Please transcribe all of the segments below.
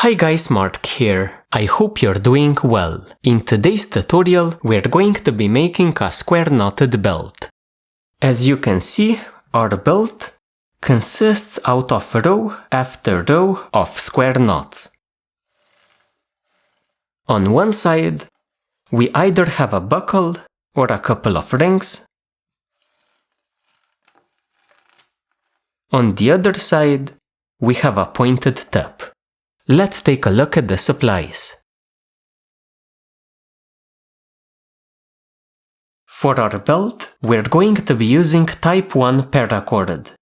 Hi guys, Mark here. I hope you're doing well. In today's tutorial, we're going to be making a square knotted belt. As you can see, our belt consists out of row after row of square knots. On one side, we either have a buckle or a couple of rings. On the other side, we have a pointed tip. Let's take a look at the supplies. For our belt, we're going to be using type 1 paracord.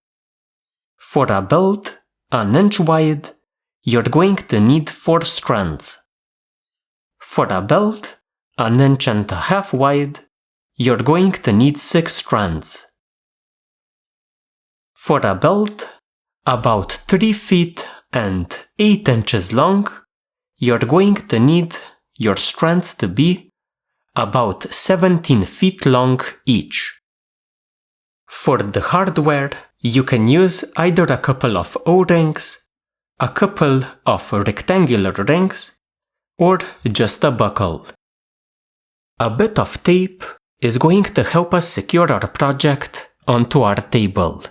For a belt an inch wide, you're going to need 4 strands. For a belt an inch and a half wide, you're going to need 6 strands. For a belt about 3 feet and 8 inches long, you're going to need your strands to be about 17 feet long each. For the hardware, you can use either a couple of O-rings, a couple of rectangular rings, or just a buckle. A bit of tape is going to help us secure our project onto our table.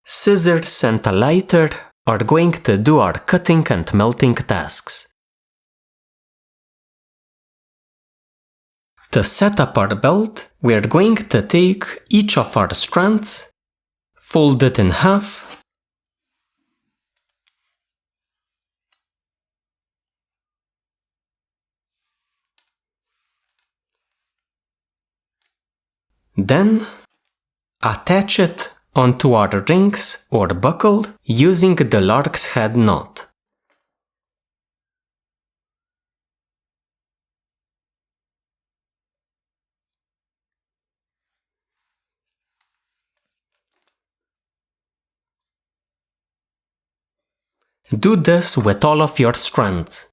Scissors and a lighter are going to do our cutting and melting tasks. To set up our belt, we are going to take each of our strands, fold it in half, then attach it onto our rings or buckle using the lark's head knot. Do this with all of your strands.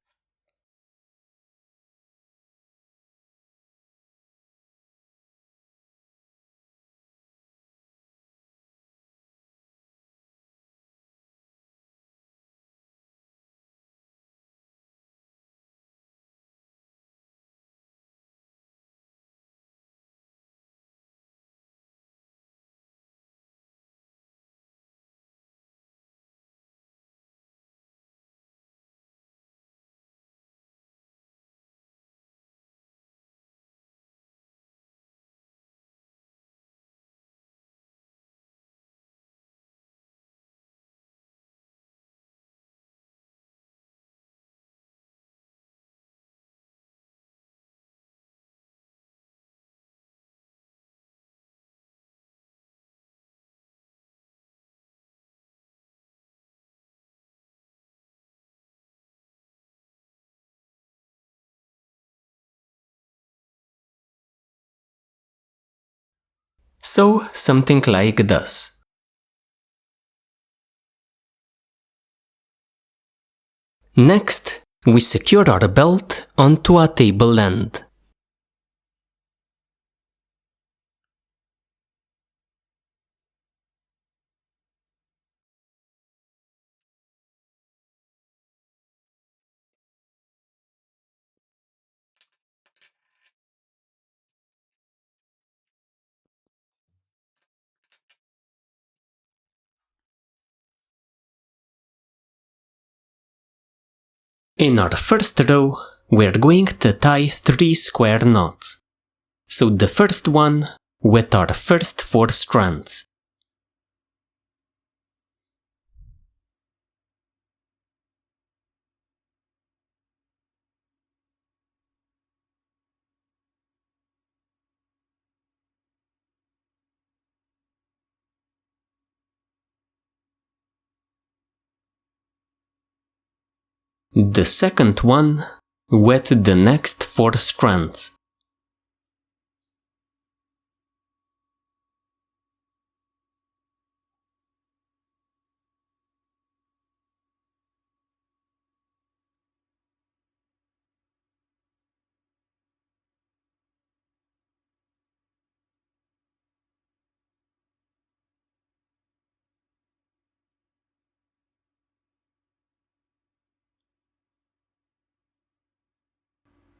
So, something like this. Next, we secure our belt onto a table end. In our first row, we're going to tie 3 square knots. So the first one with our first 4 strands. The second one with the next 4 strands.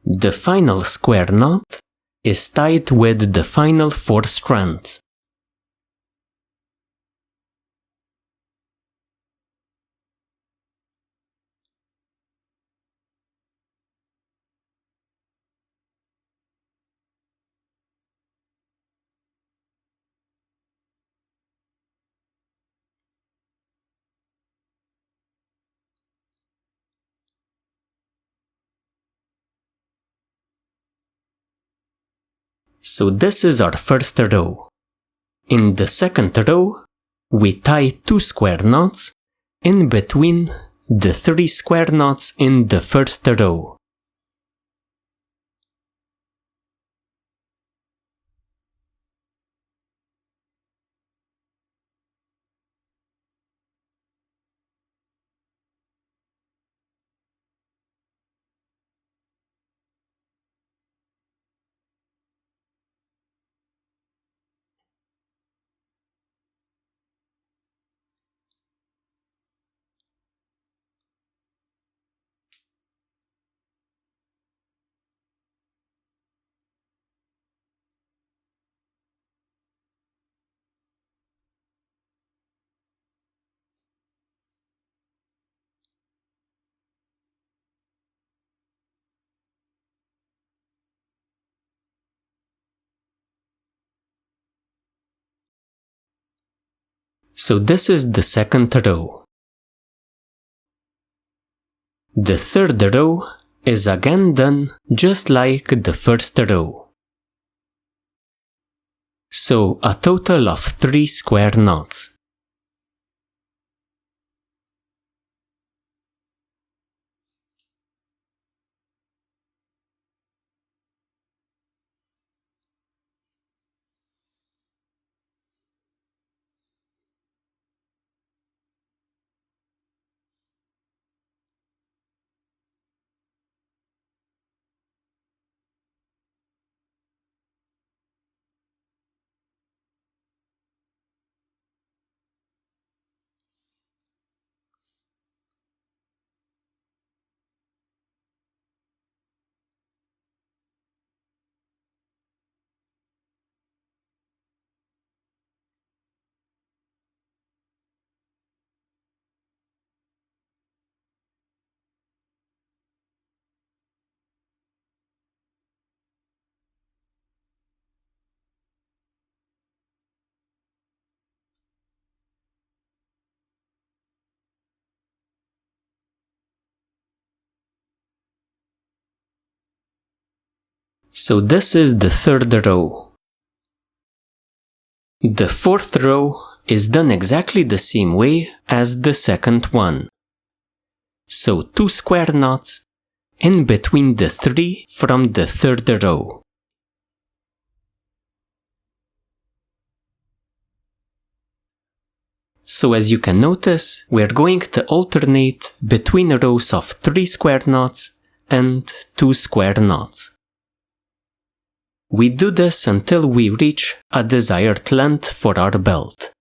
The final square knot is tied with the final 4 strands. So this is our first row. In the second row, we tie 2 square knots in between the 3 square knots in the first row. So this is the second row. The third row is again done just like the first row. So a total of 3 square knots. So this is the third row. The fourth row is done exactly the same way as the second one. So 2 square knots in between the 3 from the third row. So as you can notice, we're going to alternate between rows of 3 square knots and 2 square knots. We do this until we reach a desired length for our belt.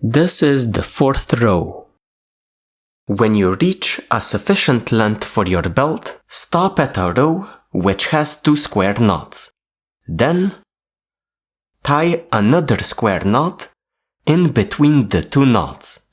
This is the fourth row. When you reach a sufficient length for your belt, stop at a row which has 2 square knots. Then, tie another square knot in between the 2 knots.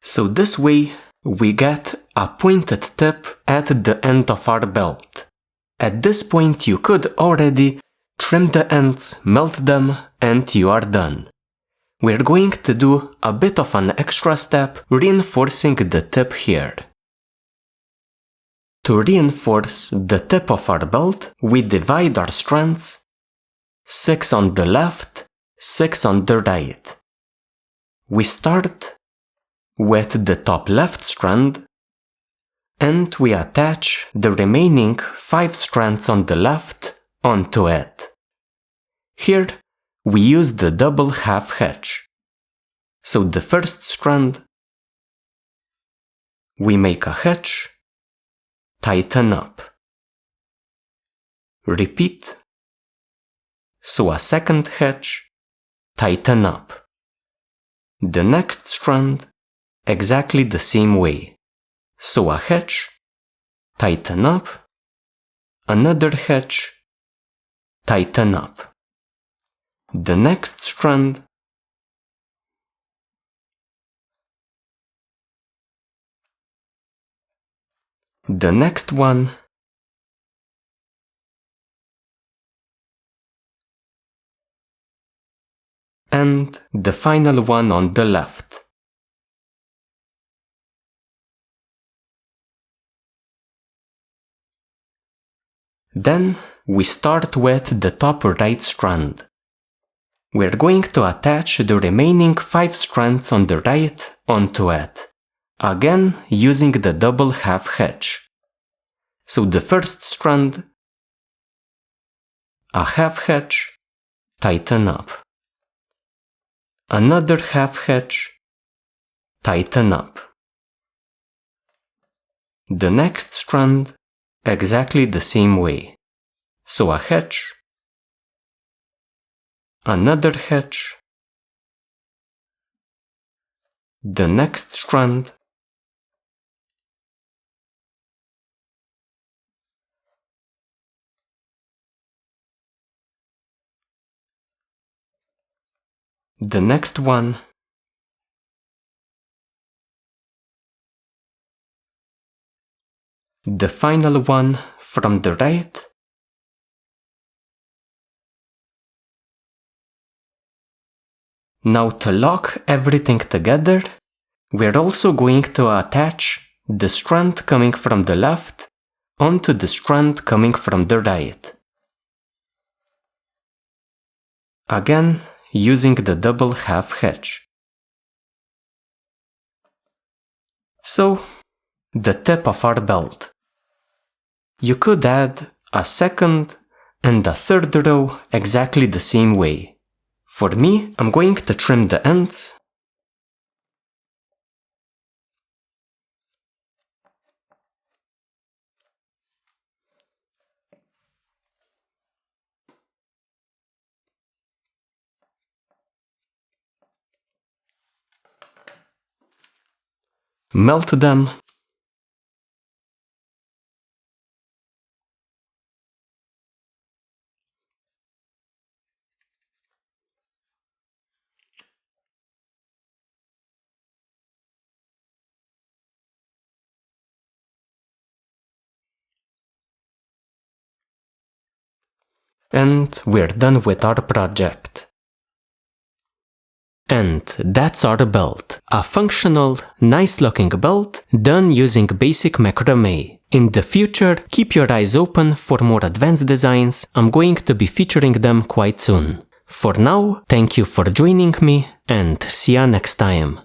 So this way, we get a pointed tip at the end of our belt. At this point you could already trim the ends, melt them, and you are done. We're going to do a bit of an extra step, reinforcing the tip here. To reinforce the tip of our belt, we divide our strands, 6 on the left, 6 on the right. We start with the top left strand, and we attach the remaining 5 strands on the left onto it. Here, we use the double half hitch. So the first strand, we make a hitch, tighten up. Repeat. So a second hitch, tighten up. The next strand, exactly the same way. So a hitch, tighten up, another hitch, tighten up. The next strand, the next one, and the final one on the left. Then we start with the top right strand. We're going to attach the remaining 5 strands on the right onto it, again using the double half hitch. So the first strand, a half hitch, tighten up. Another half hitch, tighten up. The next strand, exactly the same way. So a hitch, another hitch, the next strand, the next one, the final one from the right, now to lock everything together, we're also going to attach the strand coming from the left onto the strand coming from the right. Again, using the double half hitch. So, the tip of our belt. You could add a second and a third row exactly the same way. For me, I'm going to trim the ends, melt them, and we're done with our project. And that's our belt. A functional, nice-looking belt done using basic macrame. In the future, keep your eyes open for more advanced designs. I'm going to be featuring them quite soon. For now, thank you for joining me and see ya next time.